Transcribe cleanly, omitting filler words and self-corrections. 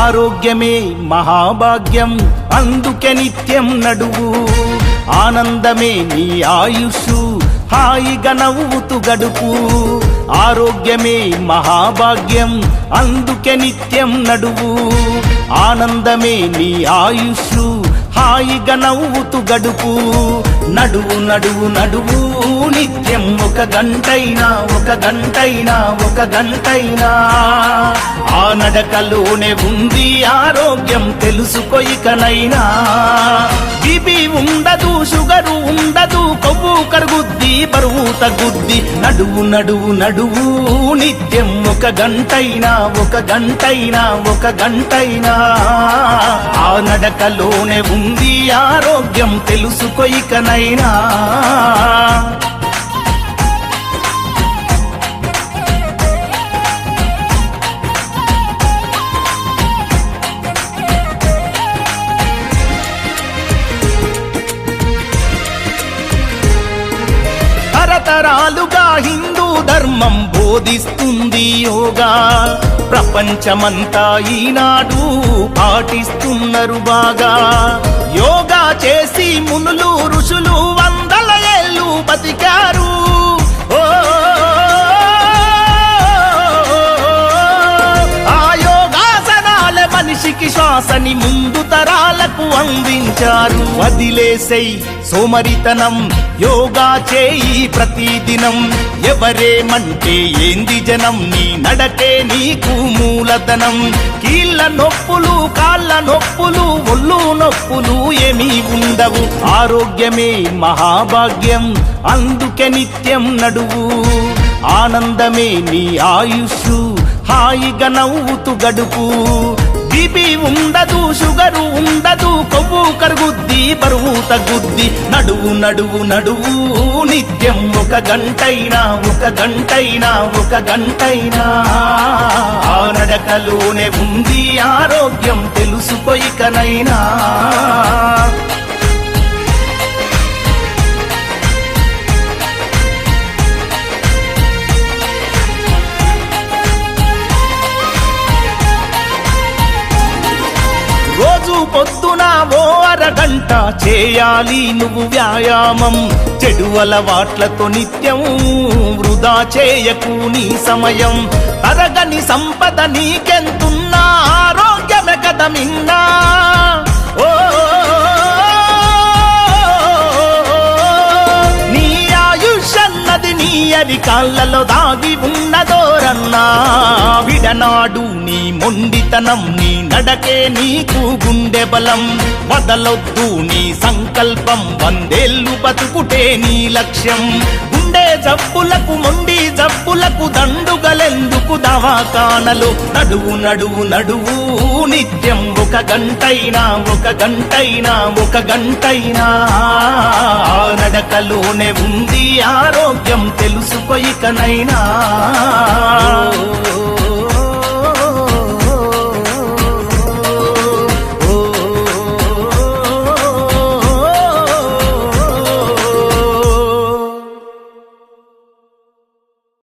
ఆరోగ్యమే మహాభాగ్యం అందుకే నిత్యం నడువు ఆనందమే నీ ఆయుషు హాయిగా నవ్వుతూ గడుపు ఆరోగ్యమే మహాభాగ్యం అందుకే నిత్యం నడువు ఆనందమే నీ ఆయుషు హాయిగా నవ్వుతూ గడుపు నడువు నడువు నడువు నిత్యం ఒక గంటైనా ఆ నడకలోనే ఉంది ఆరోగ్యం తెలుసుకో ఇకనైనా బీపీ ఉండదు షుగరు ఉండదు కొవ్వు కరుగుద్ది బరువు తగ్గుద్ది నడువు నడువు నడువు నిత్యం ఒక గంటైనా ఆ నడకలోనే ఉంది ఆరోగ్యం తెలుసుకో ఇకనైనా తరతరాలుగా హిందూ ధర్మం బోధిస్తుంది యోగా ప్రపంచమంతా ఈనాడు పాటిస్తున్నారు బాగా యోగా చేసి మునులు ఋషులు వందల ఏళ్ళు బతికారు ఆ యోగాసనాల మనిషికి శ్వాసని ముందు తరాలకు అందించారు వదిలేసై సోమరితనం యోగా చేయి ప్రతిదినం ఎవరేమంటే ఏంది జనం నీ నడకే నీకు మూలధనం కీళ్ళ నొప్పులు కాళ్ళ నొప్పులు ఒళ్ళు నొప్పులు ఏమీ ఉండవు ఆరోగ్యమే మహాభాగ్యం అందుకే నిత్యం నడువు ఆనందమే నీ ఆయుషు హాయిగా నవ్వుతూ గడుపు బీపీ ఉండదు షుగరు ఉండదు కొవ్వు కరుగుద్ది బరువు తగ్గుద్ది నడువు నడువు నడువు నిత్యం ఒక గంటైనా ఆ నడకలోనే ఉంది ఆరోగ్యం తెలుసుకో ఇకనైనా రోజు పొద్దున ఓ అరగంట చేయాలి నువ్వు వ్యాయామం చెడు అలవాట్లతో నిత్యం వృధా చేయకు నీ సమయం తరగని సంపద నీకెంతున్నా ఆరోగ్యమే కదా మిన్నా ఓ నీ ఆయుష్ అన్నది నీ అరికాళ్ళలో దాగి ఉన్నదోరన్నా విడనాడు నీ మొండితనం నీ నడకే నీకు గుండె బలం వదలొద్దు నీ సంకల్పం 100 ఏళ్ళు బతుకుటే నీ లక్ష్యం గుండె జబ్బులకు మొండి జబ్బులకు దండుగలెందుకు దవాఖానలు నడువు నడువు నడువు నిత్యం ఒక గంటైనా ఆ నడకలోనే ఉంది ఆరోగ్యం తెలుసుకో ఇకనైనా